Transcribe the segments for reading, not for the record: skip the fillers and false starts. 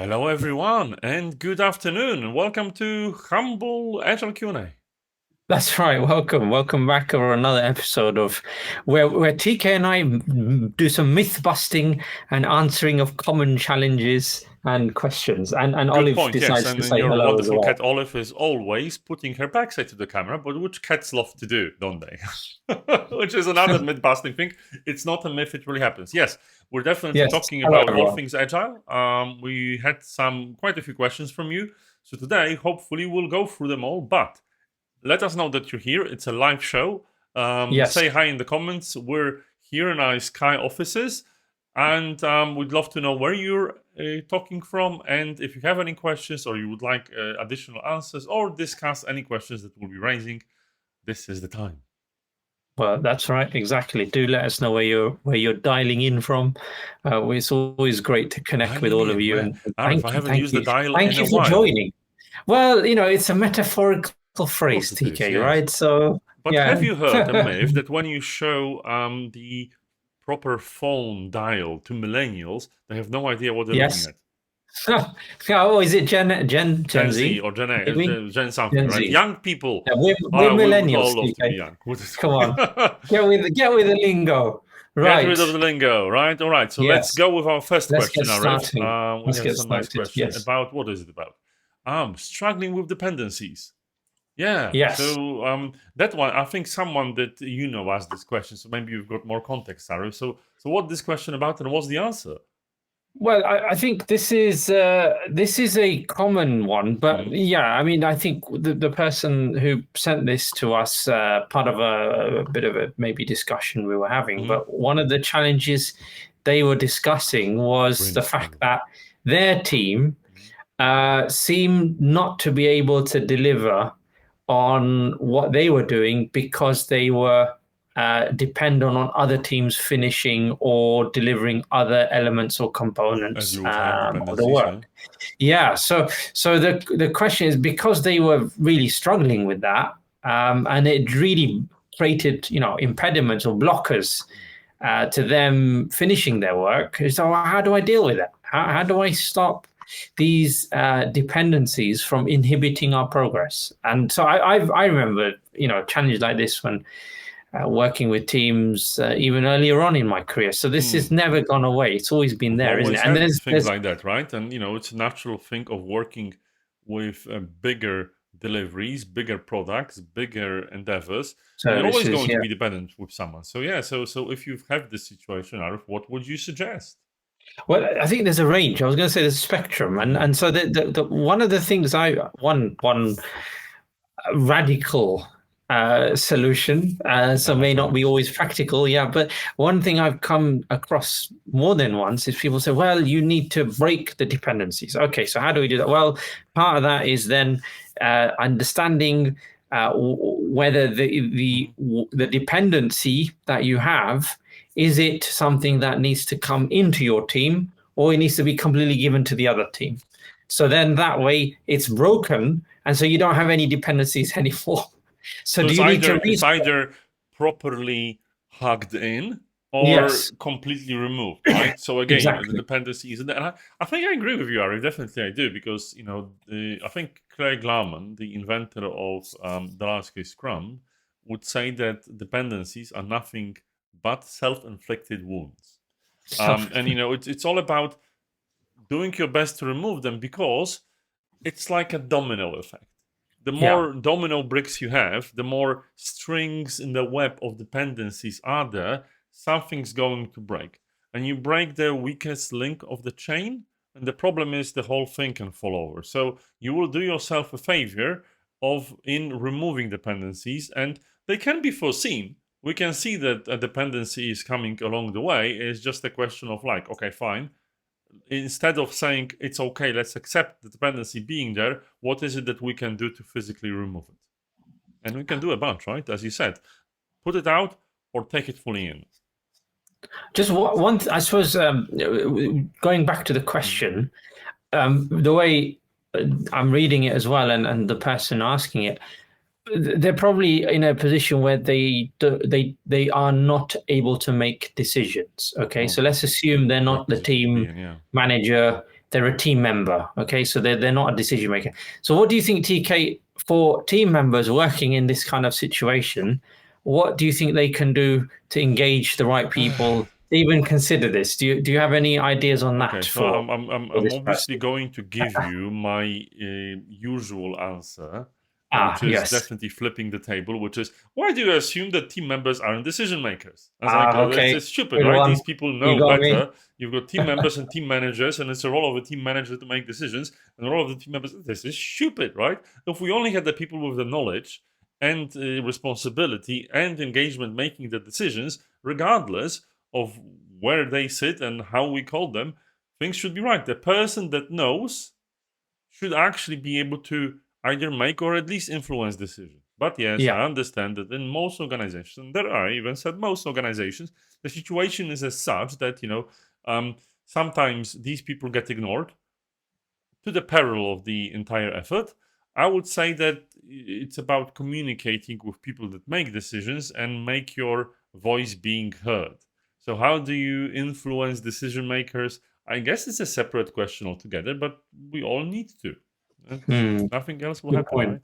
Hello, everyone, and good afternoon. Welcome to Humble Agile Q&A. That's right. Welcome back for another episode of where TK and I do some myth busting and answering of common challenges and questions. And Good Olive point, yes. decides And to then say your hello as wonderful well. cat Olive is always putting her backside to the camera, but which cats love to do, don't they? Which is another myth busting thing. It's not a myth, it really happens. Yes, we're definitely Yes. talking Hello about all everyone. things agile. We had quite a few questions from you. So today, hopefully, we'll go through them all. But let us know that you're here. It's a live show. Yes. Say hi in the comments. We're here in our Sky offices, and we'd love to know where you're talking from. And if you have any questions or you would like additional answers or discuss any questions that we'll be raising, this is the time. Well, that's right. Exactly. Do let us know where you're dialing in from. It's always great to connect with Dialing all of in, you. man. And Arif, I haven't thank used the you. dial in Thank a you for while. joining. Well, it's a metaphorical Of course phrase, it is, TK, yes. right? So, But have yeah. you heard a myth that when you show the proper phone dial to millennials, they have no idea what they're looking Yes. at? Oh, is it Gen Gen Z Z? or Gen A, Maybe Gen something, Gen right? Z. Young people. Yeah, we're We would all millennials, love to be TK. young. Come on, get with the lingo. Get rid of Right. the lingo, right? All right. So let's Yes. go with our first Let's get question, Arif. started. We Let's have get some nice started. question Yes. about what is it about? Struggling with dependencies. Yeah. Yes. So that one, I think someone that asked this question. So maybe you've got more context, Arif. So what this question about, and what's the answer? Well, I think this is a common one, but Mm-hmm. yeah, I mean, I think the person who sent this to us, part of a bit of a maybe discussion we were having, Mm-hmm. but one of the challenges they were discussing was the fact Brainstorming. that their team seemed not to be able to deliver on what they were doing because they were dependent on other teams finishing or delivering other elements or As components you would have of the dependencies, work. yeah. Yeah. So the question is, because they were really struggling with that, and it really created impediments or blockers to them finishing their work. So how do I deal with that? How do I stop these dependencies from inhibiting our progress? And so I remember challenges like this when working with teams even earlier on in my career. So this has never gone away. It's always been We've there, isn't always it? And had there's things like that, right? And it's a natural thing of working with bigger deliveries, bigger products, bigger endeavors, and you're always services, going to yeah. be dependent with someone. So yeah, so if you have this situation, Arif, what would you suggest? Well, I think there's a range. I was going to say there's a spectrum, and Mm-hmm. and so the one of the things one radical solution, I so like may not be radicals. always practical, yeah. But one thing I've come across more than once is people say, "Well, you need to break the dependencies." Okay, so how do we do that? Well, part of that is then understanding whether Mm-hmm. the dependency that you have, is it something that needs to come into your team, or it needs to be completely given to the other team. So then that way it's broken, and so you don't have any dependencies anymore. So So do it's you need either to it's restart? either properly hugged in or Yes, completely removed, right? So again, the exactly. dependency is, and I think I agree with you, Ari. Definitely, I do because I think Craig Larman, the inventor of the large-scale Scrum, would say that dependencies are nothing but self-inflicted wounds. So And it's all about doing your best to remove them because it's like a domino effect. The yeah, more domino bricks you have, the more strings in the web of dependencies are there, something's going to break. And you break the weakest link of the chain, and the problem is the whole thing can fall over. So you will do yourself a favor of in removing dependencies, and they can be foreseen. We can see that a dependency is coming along the way. It's just a question of like, okay, fine, instead of saying it's okay, let's accept the dependency being there, what is it that we can do to physically remove it? And we can do a bunch, right? As you said, put it out or take it fully in. just one. I suppose going back to the Mm. question, the way I'm reading it as well, and the person asking it, they're probably in a position where they are not able to make decisions. Okay, Oh, so let's assume they're great not the position to be team in, yeah. manager they're a team member. Okay, so they're not a decision maker. So what do you think, TK, for team members working in this kind of situation? What do you think they can do to engage the right people? Even consider this. Do you have any ideas on that Okay, so for I'm this obviously person? going to give you my usual answer, Ah, which is yes. definitely flipping the table, which is, why do you assume that team members aren't decision makers? I was like, Ah, okay. it's stupid, Good right? one. These people You know got me. better. You've got team members and team managers, and it's the role of a team manager to make decisions. And the role of the team members, this is stupid, right? If we only had the people with the knowledge and responsibility and engagement making the decisions, regardless of where they sit and how we call them, things should be right. The person that knows should actually be able to either make or at least influence decisions. But yes, Yeah. I understand that in most organizations, and there are even said most organizations, the situation is as such that sometimes these people get ignored to the peril of the entire effort. I would say that it's about communicating with people that make decisions and make your voice being heard. So, how do you influence decision makers? I guess it's a separate question altogether, but we all need to. Nothing else will Good happen, point. right?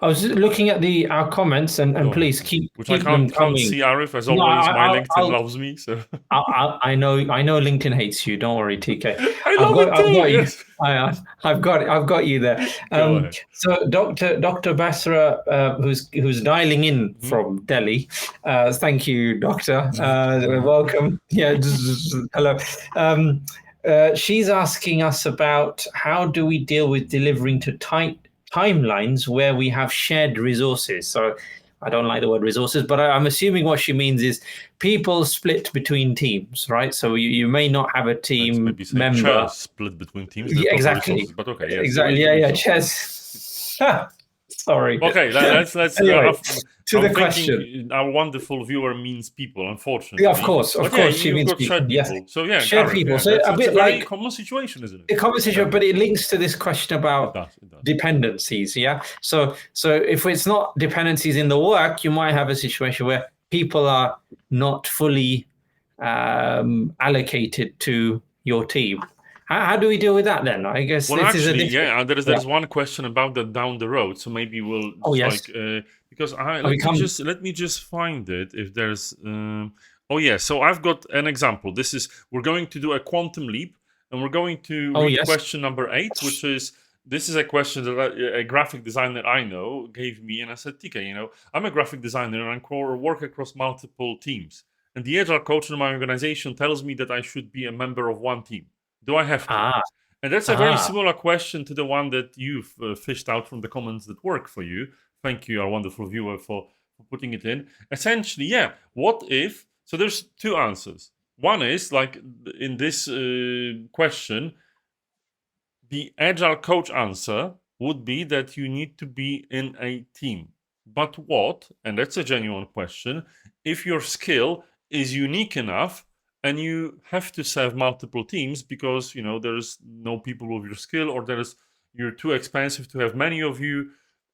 I was looking at our comments, and Go ahead. please Which I keep them can't coming. see, Arif. As No, always, my LinkedIn I'll loves me, so I know LinkedIn hates you. Don't worry, TK. I love it I've too. got you. Yes, I've got you there. go ahead. So Dr. Basra, who's dialing in Mhm. from Delhi. Thank you, Doctor. Mhm. Welcome. Yeah. Hello. She's asking us about how do we deal with delivering to tight timelines where we have shared resources. So I don't like the word resources, but I'm assuming what she means is people split between teams, right? So you may not have a Let's team maybe say member. chairs split between teams. They're Yeah, proper exactly. resources, but okay, yes, Exactly. Yeah, yeah. resources. Chess. Sorry. Okay, let's. Anyway, to I'm the question. thinking our wonderful viewer means people, Yeah, unfortunately. of But yeah, course, she you've means got people. shared Yes, people. So yeah, shared Gareth, people. yeah, So that's a it's a bit very like common situation, isn't it? a conversation, Yeah, but it links to this question it about does. It does. dependencies. Yeah. So if it's not dependencies in the work, you might have a situation where people are not fully allocated to your team. How do we deal with that then? I guess Well, this is a actually, difficult. yeah, Yeah. there's one question about that down the road. So maybe we'll Oh just yes. like because I Have we come? let me just find it if there's. Oh yeah, so I've got an example. This is we're going to do a quantum leap, and we're going to Oh read yes. question number 8, which is this is a question that a graphic designer I know gave me, and I said, "Tika, I'm a graphic designer and I work across multiple teams, and the agile coach in my organization tells me that I should be a member of one team. Do I have to?" Ah. And that's a very Ah. similar question to the one that you've fished out from the comments that work for you. Thank you, our wonderful viewer, for putting it in. Essentially, yeah, what if? So there's two answers. One is like in this question, the agile coach answer would be that you need to be in a team. But what, and that's a genuine question, if your skill is unique enough and you have to serve multiple teams because there's no people with your skill, or you're too expensive to have many of you,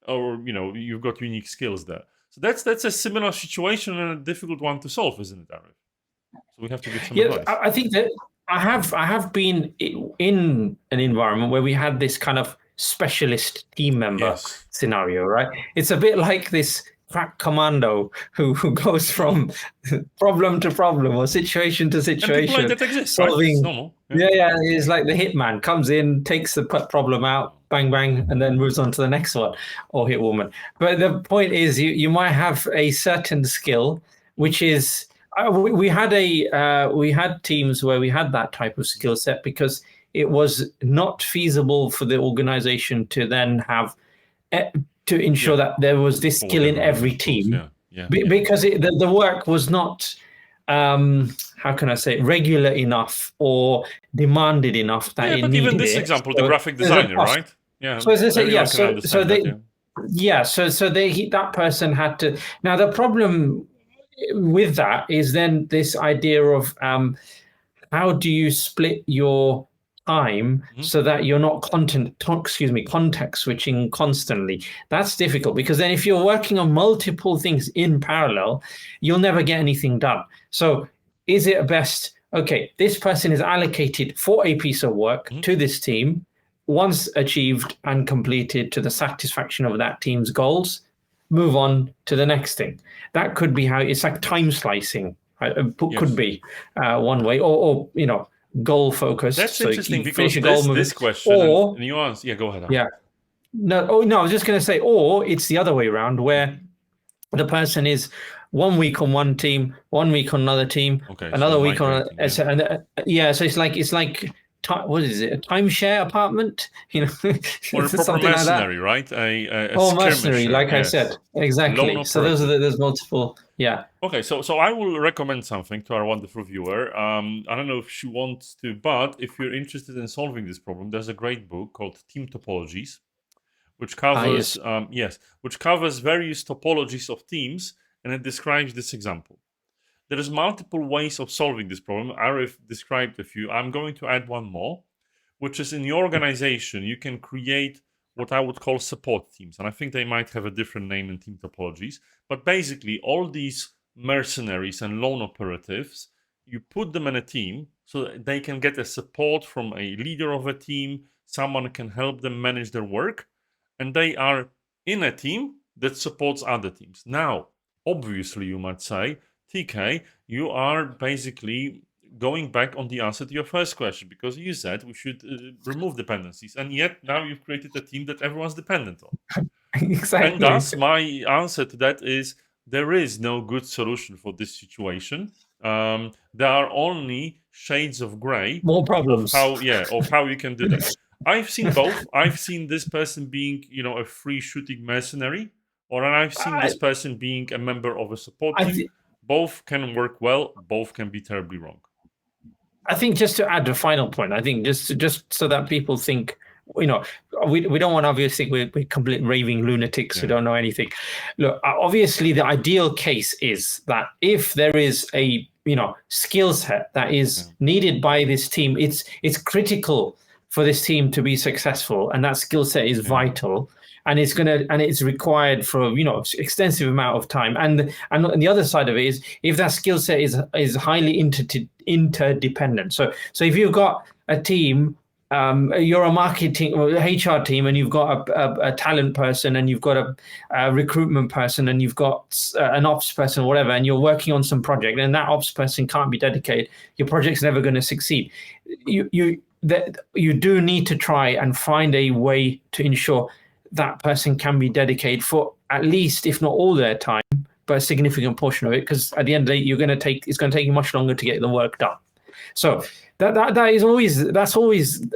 or you've got unique skills there. So that's a similar situation and a difficult one to solve, isn't it, Arif? So we have to give some Yeah, advice. I think that I have been in an environment where we had this kind of specialist team member Yes. scenario, right? It's a bit like this crack commando who goes from problem to problem or situation to And people like situation, that exist, right? It's solving. normal. Yeah, it's like the hitman comes in, takes the problem out, bang bang, and then moves on to the next one, or hit woman. But the point is, you might have a certain skill, which is we had teams where we had that type of skill set because it was not feasible for the organization to then have to ensure that there was this For skill in whatever reason, every of course. team Yeah. because the work was not how can I say regular enough or demanded enough that Yeah, it but even needed this it. example, the So graphic there's a designer, cost. right? Yeah, So as I say, yeah. everyone can understand that. Yeah. So that person had to. Now the problem with that is then this idea of how do you split your time Mhm. so that you're not context switching constantly. That's difficult because then if you're working on multiple things in parallel, you'll never get anything done. So is it best, okay, this person is allocated for a piece of work Mhm. to this team, once achieved and completed to the satisfaction of that team's goals, move on to the next thing. That could be how it's like time slicing, right? Could Yes. be one way, or goal focused. That's So interesting you finish because a goal, move this it, question and or nuance. Yeah, go ahead. yeah, no, oh no, I was just going to say, or it's the other way around where the person is 1 week on one team, 1 week on another team, Okay, so another week on migrating, yeah. yeah. So it's like what is it? A timeshare apartment? Or a proper Something like that. mercenary, right? A Or mercenary, skirmisher, like I said, yes. Lone exactly. So operative. there's multiple. Yeah. Okay, so I will recommend something to our wonderful viewer. I don't know if she wants to, but if you're interested in solving this problem, there's a great book called Team Topologies, which Ah, covers yes. which covers various topologies of teams, and it describes this example. There is multiple ways of solving this problem. Arif described a few. I'm going to add one more, which is in your organization, you can create what I would call support teams. And I think they might have a different name in team topologies. But basically, all these mercenaries and lone operatives, you put them in a team so that they can get a support from a leader of a team, someone can help them manage their work, and they are in a team that supports other teams. Now, obviously, you might say, TK, you are basically going back on the answer to your first question, because you said we should remove dependencies, and yet now you've created a team that everyone's dependent on. And Exactly. thus, my answer to that is there is no good solution for this situation. There are only shades of gray More problems. of how you can do that. I've seen both. I've seen this person being, a free shooting mercenary, or I've seen I, this person being a member of a support I, team. th- Both can work well. Both can be terribly wrong. I think just to add a final point, I think just so that people think, you know, we don't want obviously we're complete raving lunatics who Yeah. don't know anything. Look, obviously the ideal case is that if there is a skill set that is needed by this team, it's critical for this team to be successful, and that skill set is vital. And it's required for extensive amount of time. And on the other side of it is if that skill set is highly interdependent. So if you've got a team, you're a marketing or HR team, and you've got a talent person, and you've got a recruitment person, and you've got an ops person, or whatever, and you're working on some project, and that ops person can't be dedicated, your project's never going to succeed. You do need to try and find a way to ensure that person can be dedicated for at least, if not all their time, but a significant portion of it, because at the end of the day, it's going to take you much longer to get the work done. So that's always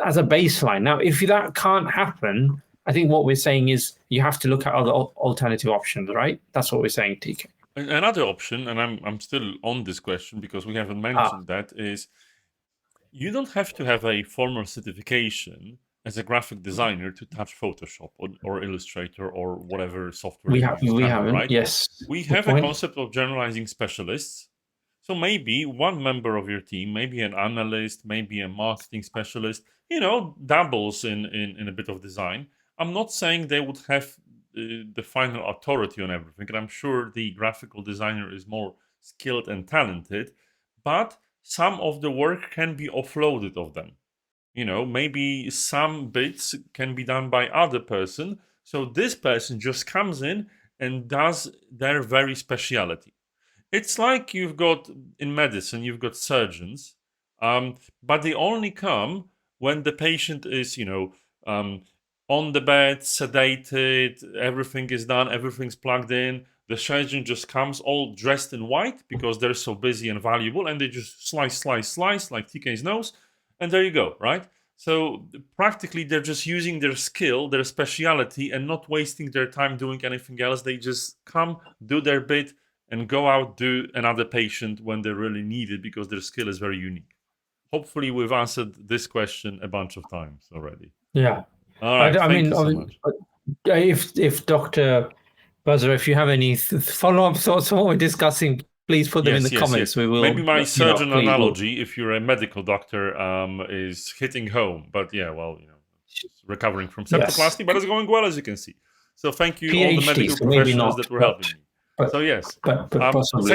as a baseline. Now, if that can't happen, I think what we're saying is you have to look at other alternative options, right? That's what we're saying, TK. Another option, and I'm still on this question because we haven't mentioned that, is you don't have to have a formal certification as a graphic designer to touch Photoshop or Illustrator or whatever software We you haven't. right? Yes. We Good have a point. concept of generalizing specialists. So maybe one member of your team, maybe an analyst, maybe a marketing specialist, dabbles in a bit of design. I'm not saying they would have the final authority on everything, and I'm sure the graphical designer is more skilled and talented, but some of the work can be offloaded of them. Maybe some bits can be done by other person. So this person just comes in and does their very speciality. It's like you've got in medicine, you've got surgeons, but they only come when the patient is, on the bed, sedated, everything is done, everything's plugged in. The surgeon just comes all dressed in white because they're so busy and valuable, and they just slice like TK's nose, and there you go, right? So practically, they're just using their skill, their speciality, and not wasting their time doing anything else. They just come, do their bit, and go out do another patient when they really need it because their skill is very unique. Hopefully, we've answered this question a bunch of times already. Yeah. All right. I Thank mean, you so much. if Dr. Buzzer, if you have any follow-up thoughts on what we're discussing, please put them in the comments. We will. Maybe my surgeon please, analogy, if you're a medical doctor, is hitting home. But yeah, recovering from septoplasty, but it's going well, as you can see. So thank you all the medical so maybe professionals not, that were helping me. but So yes. but possibly.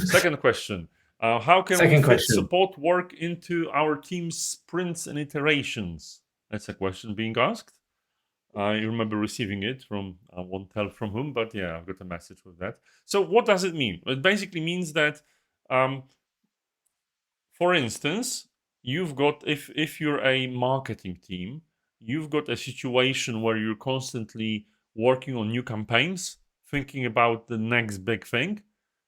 Second question. How can we Second fit question. support work into our team's sprints and iterations? That's a question being asked. I remember receiving it from, I won't tell from whom, but yeah, I've got a message with that. So what does it mean? It basically means that, for instance, you've got, if you're a marketing team, you've got a situation where you're constantly working on new campaigns, thinking about the next big thing,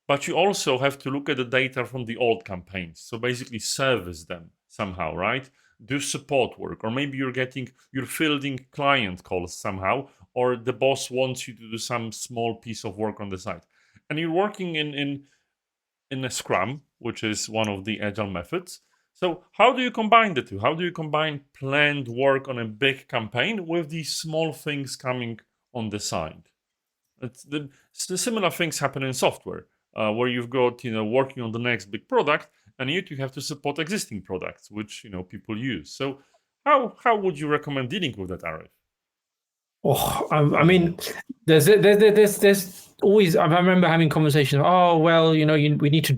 but you also have to look at the data from the old campaigns. So basically service them somehow, right? Do support work, or maybe you're fielding client calls somehow, or the boss wants you to do some small piece of work on the side. And you're working in a Scrum, which is one of the Agile methods. So how do you combine the two? How do you combine planned work on a big campaign with these small things coming on the side? The similar things happen in software, where you've got working on the next big product, and yet you have to support existing products which people use. So how would you recommend dealing with that, Arif? Oh, I mean, there's always. I remember having conversations. Oh well, we need to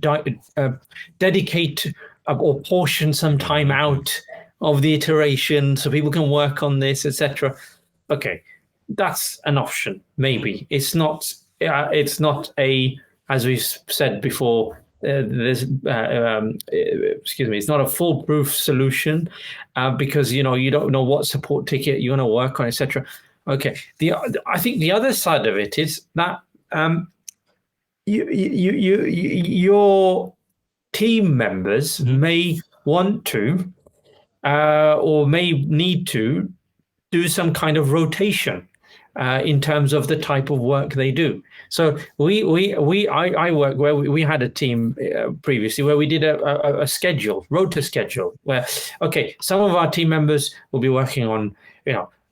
dedicate or portion some time out of the iteration so people can work on this, etc. Okay, that's an option. Maybe it's not. It's not a, as we've said before. Excuse me. It's not a foolproof solution because you don't know what support ticket you're going to work on, etc. Okay. I think the other side of it is that your team members may want to or may need to do some kind of rotation in terms of the type of work they do. So I work where we had a team previously where we did a schedule, rota schedule, where some of our team members will be working on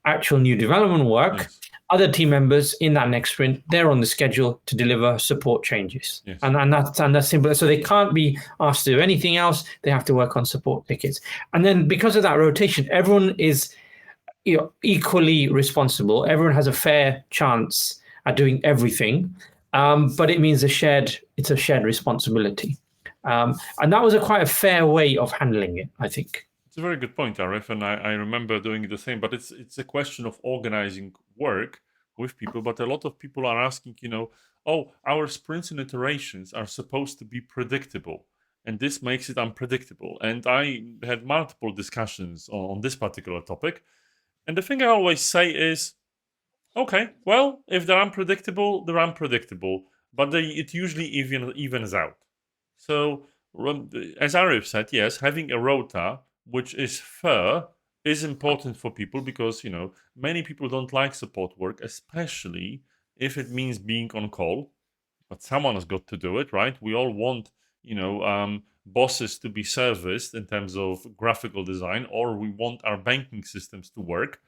actual new development work. Yes. Other team members in that next sprint, they're on the schedule to deliver support changes. Yes. And that's simple. So they can't be asked to do anything else. They have to work on support tickets. And then because of that rotation, everyone is equally responsible. Everyone has a fair chance at doing everything. But it means it's a shared responsibility. And that was quite a fair way of handling it, I think. It's a very good point, Arif, and I remember doing the same. But it's a question of organizing work with people. But a lot of people are asking, our sprints and iterations are supposed to be predictable, and this makes it unpredictable. And I had multiple discussions on this particular topic. And the thing I always say is, okay, well, if they're unpredictable, they're unpredictable, but it usually evens out. So, as Arif said, yes, having a rota which is fair is important for people because many people don't like support work, especially if it means being on call. But someone has got to do it, right? We all want bosses to be serviced in terms of graphical design, or we want our banking systems to work.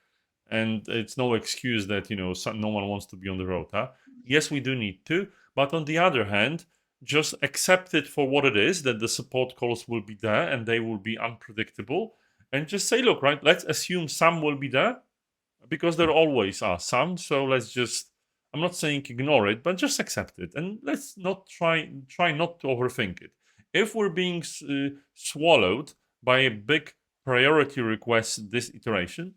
And it's no excuse that no one wants to be on the rota. Yes, we do need to, but on the other hand, just accept it for what it is, that the support calls will be there and they will be unpredictable, and just say, look, right, let's assume some will be there because there always are some. So let's just, I'm not saying ignore it, but just accept it, and let's not try not to overthink it. If we're being swallowed by a big priority request this iteration,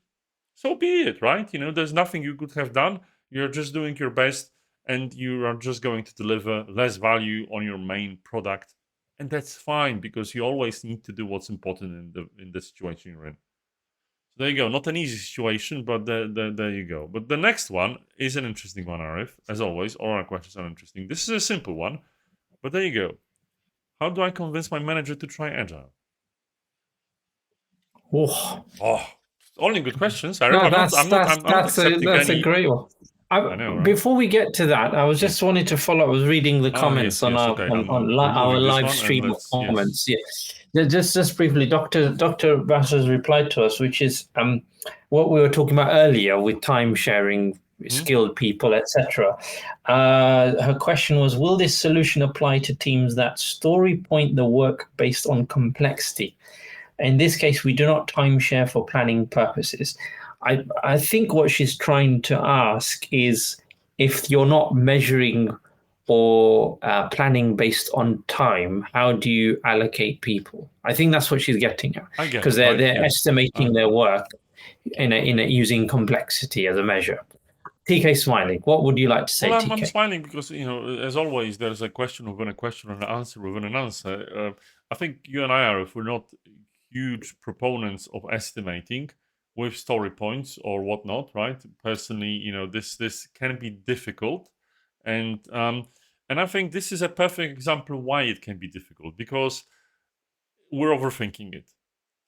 so be it, right? There's nothing you could have done. You're just doing your best, and you are just going to deliver less value on your main product, and that's fine because you always need to do what's important in the situation you're in. So there you go. Not an easy situation, but there you go. But the next one is an interesting one, Arif. As always, all our questions are interesting. This is a simple one, but there you go. How do I convince my manager to try Agile? Oh, only good questions, Arif. no, I'm not accepting that's any. a great one. I know, right? Before we get to that, I was just wanting to follow. I was reading the comments yes, on okay. our Removing this live one, stream and of comments. Yeah, just briefly, Dr. Bass replied to us, which is what we were talking about earlier with time sharing, skilled people, etc. Her question was: will this solution apply to teams that story point the work based on complexity? In this case, we do not time share for planning purposes. I think what she's trying to ask is if you're not measuring or planning based on time, how do you allocate people? I think that's what she's getting at, I get because it, right? they're Yes. estimating their work in a using complexity as a measure. TK smiling. What would you like to say, Well, I'm TK? smiling because, as always, there's a question within a question and an answer within an answer. I think you and I are, if we're not huge proponents of estimating with story points or whatnot, right? Personally, this can be difficult, and I think this is a perfect example why it can be difficult, because we're overthinking it.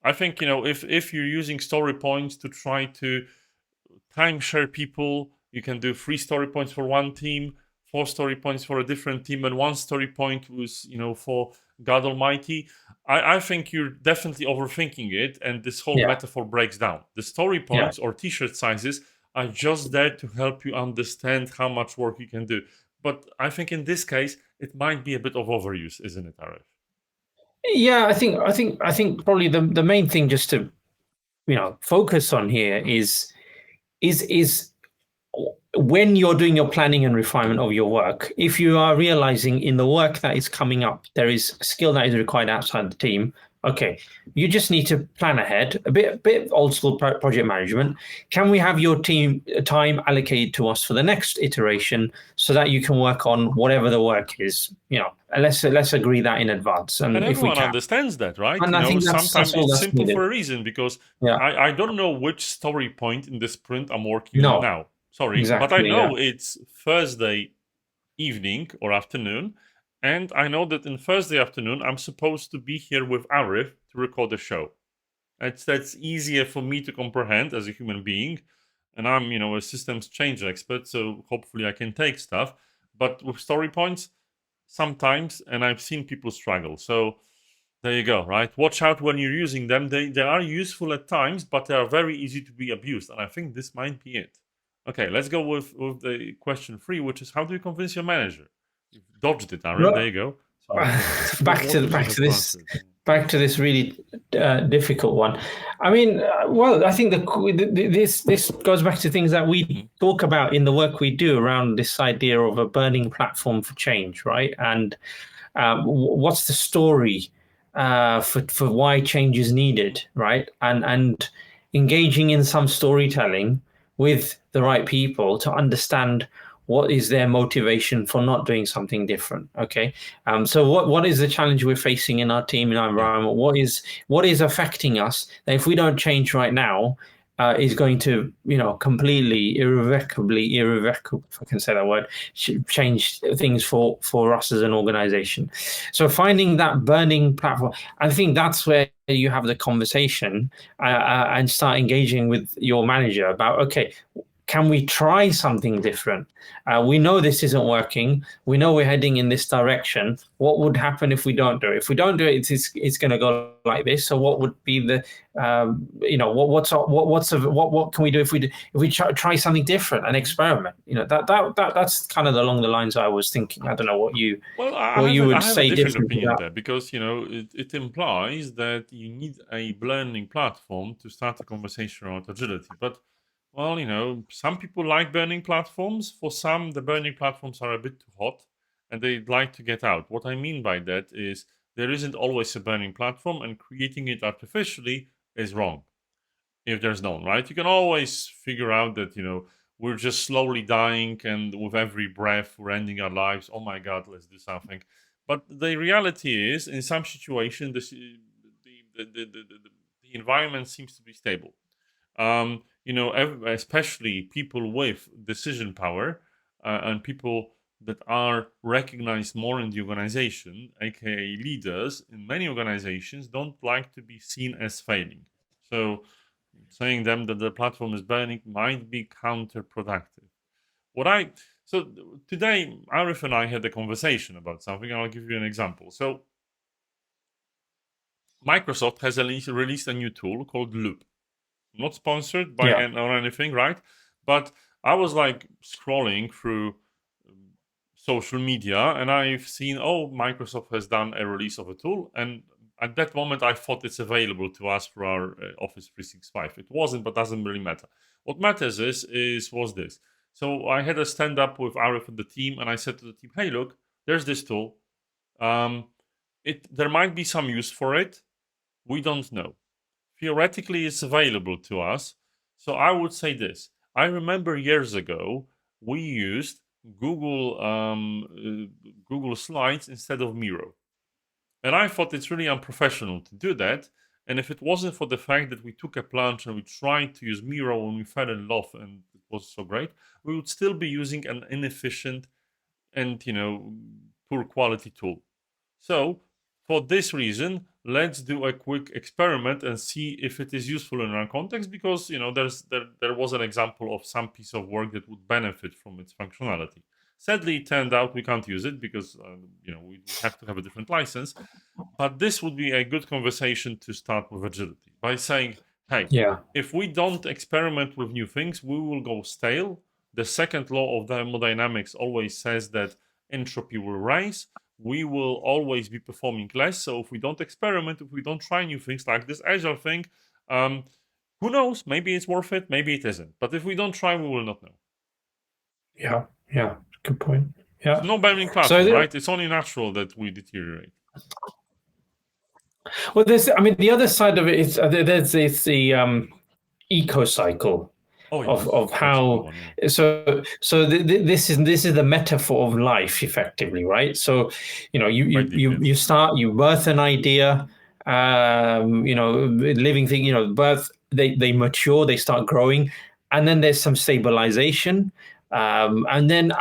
I think, if you're using story points to try to timeshare people, you can do 3 story points for one team, 4 story points for a different team, and 1 story point was, for God Almighty. I think you're definitely overthinking it, and this whole Yeah, metaphor breaks down. The story yeah. points or t-shirt sizes are just there to help you understand how much work you can do. But I think in this case, it might be a bit of overuse, isn't it, Arif? Yeah, I think probably the main thing just to focus on here is when you're doing your planning and refinement of your work, if you are realizing in the work that is coming up, there is a skill that is required outside the team. Okay, you just need to plan ahead, a bit old school project management. Can we have your team time allocated to us for the next iteration so that you can work on whatever the work is? Let's agree that in advance, And and if we everyone can, understands that, right? and I think that's Sometimes all it's that's simple needed. for a reason, because Yeah. I don't know which story point in the sprint I'm working on No. now. Sorry, but I Exactly. Yeah. know it's Thursday evening or afternoon, and I know that in Thursday afternoon I'm supposed to be here with Arif to record a show. That's easier for me to comprehend as a human being, and I'm a systems change expert, so hopefully I can take stuff. But with story points, sometimes, and I've seen people struggle. So there you go, right? Watch out when you're using them. They are useful at times, but they are very easy to be abused. And I think this might be it. Okay, let's go with the question 3, which is, how do you convince your manager? You've dodged it, Aaron. There Well, you go. So back what to would you back have to to this answer? back to this really difficult one. I mean, well, I think this goes back to things that we Mhm. talk about in the work we do around this idea of a burning platform for change, right? And what's the story for why change is needed, right? And engaging in some storytelling with the right people to understand what is their motivation for not doing something different. Okay, so what is the challenge we're facing in our team, in our Yeah. environment? What is affecting us that if we don't change right now, is going to completely irrevocably, if I can say that word, change things for us as an organization. So finding that burning platform, I think that's where you have the conversation and start engaging with your manager about, okay, can we try something different? We know this isn't working. We know we're heading in this direction. What would happen if we don't do it? If we don't do it, it's going to go like this. So what would be the what can we do if we try something different and experiment? That's kind of along the lines I was thinking. I don't know Well, what you I would have a say different different to opinion that. there, because it implies that you need a learning platform to start a conversation around agility. But well, some people like burning platforms. For some, the burning platforms are a bit too hot, and they'd like to get out. What I mean by that is there isn't always a burning platform, and creating it artificially is wrong if there's none, right? You can always figure out that, we're just slowly dying, and with every breath, we're ending our lives. Oh my God, let's do something. But the reality is, in some situations, the environment seems to be stable. Especially people with decision power, and people that are recognized more in the organization, aka leaders in many organizations, don't like to be seen as failing. So saying them that the platform is burning might be counterproductive. What I so today, Arif and I had a conversation about something. I'll give you an example. So Microsoft has released a new tool called Loop. Not sponsored by Yeah. or anything, right? But I was like scrolling through social media, and I've seen, oh, Microsoft has done a release of a tool, and at that moment I thought it's available to us for our Office 365. It wasn't, but doesn't really matter. What matters was this. So I had a stand up with Arif and the team, and I said to the team, "Hey, look, there's this tool. Um, there might be some use for it. We don't know. Theoretically, it's available to us. So I would say this. I remember years ago we used Google Slides instead of Miro, and I thought it's really unprofessional to do that. And if it wasn't for the fact that we took a plunge and we tried to use Miro and we fell in love and it was so great, we would still be using an inefficient and poor quality tool. So for this reason, let's do a quick experiment and see if it is useful in our context, because there was an example of some piece of work that would benefit from its functionality. Sadly, it turned out we can't use it because we have to have a different license. But this would be a good conversation to start with agility by saying, hey, if we don't experiment with new things, we will go stale. The second law of thermodynamics always says that entropy will rise. We will always be performing less. So if we don't experiment, if we don't try new things like this Agile thing, who knows? Maybe it's worth it, maybe it isn't. But if we don't try, we will not know. Yeah, good point. Yeah. So no burning platform, right? It's only natural that we deteriorate. Well, the other side of it is there's the eco cycle. Oh, yes. Of how this is the metaphor of life, effectively, right? So you start, you birth an idea, living thing, birth, they mature, they start growing, and then there's some stabilization, and then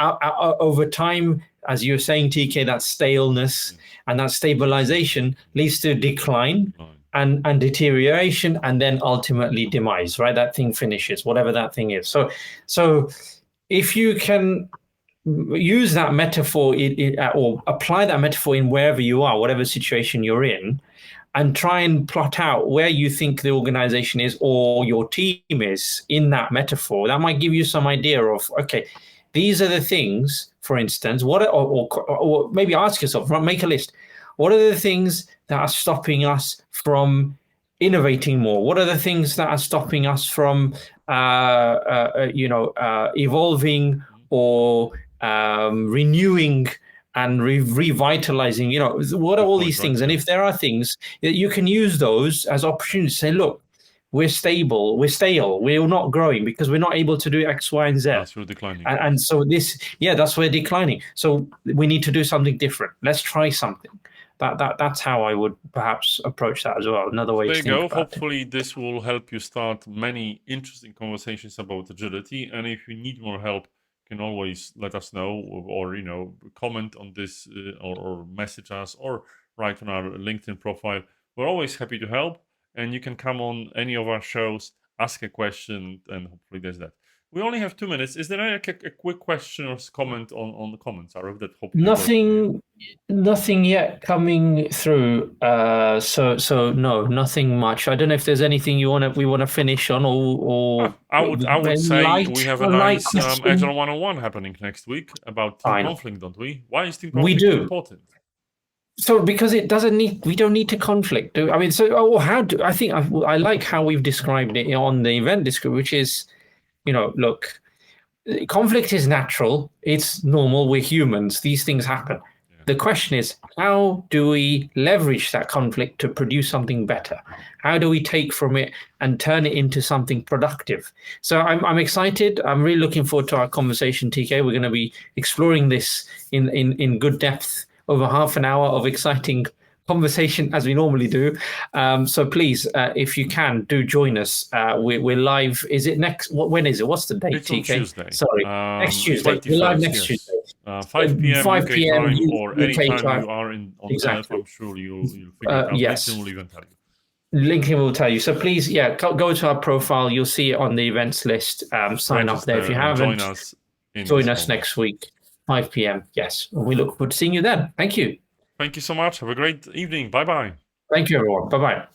over time, as you're saying, TK, that staleness and that stabilization leads to decline and deterioration, and then ultimately demise, right? That thing finishes, whatever that thing is. So if you can use that metaphor or apply that metaphor in wherever you are, whatever situation you're in, and try and plot out where you think the organization is or your team is in that metaphor, that might give you some idea of, okay, these are the things, for instance, or maybe ask yourself, make a list. What are the things that are stopping us from innovating more? What are the things that are stopping us from, evolving or renewing and revitalizing? What are all these things? And if there are things that you can use those as opportunities, say, look, we're stale, we're not growing because we're not able to do X, Y, and Z. That's we're declining. And so that's we're declining. So we need to do something different. Let's try something. That's how I would perhaps approach that as well. Another way to think about it. Hopefully this will help you start many interesting conversations about agility. And if you need more help, you can always let us know, or comment on this, or message us, or write on our LinkedIn profile. We're always happy to help, and you can come on any of our shows, ask a question, and hopefully there's that. We only have 2 minutes. Is there a quick question or comment on the comments, Arif, that hopefully nothing yet coming through. So no, nothing much. I don't know if there's anything we want to finish on, or I would say we have a nice Agile 101 happening next week about team conflict, don't we? Why is team conflict important? So because we don't need to conflict. I mean, I like how we've described it on the event description, which is, look, conflict is natural. It's normal. We're humans. These things happen. Yeah. The question is, how do we leverage that conflict to produce something better? How do we take from it and turn it into something productive? So I'm excited. I'm really looking forward to our conversation, TK. We're going to be exploring this in good depth over half an hour of exciting conversation, as we normally do. So please, if you can, do join us. We're live. Is it next? When is it? What's the date, it's TK? On Tuesday. Sorry, next Tuesday. We're live next Tuesday. 5 p.m. 5 UK p.m. time, or UK anytime time. you are on exactly. I'm sure you'll figure it out. Yes. LinkedIn will even tell you. LinkedIn will tell you. So please, go to our profile. You'll see it on the events list. Sign up there if you haven't. Join us next week, 5 p.m. Yes. We look forward to seeing you then. Thank you. Thank you so much. Have a great evening. Bye-bye. Thank you, everyone. Bye-bye.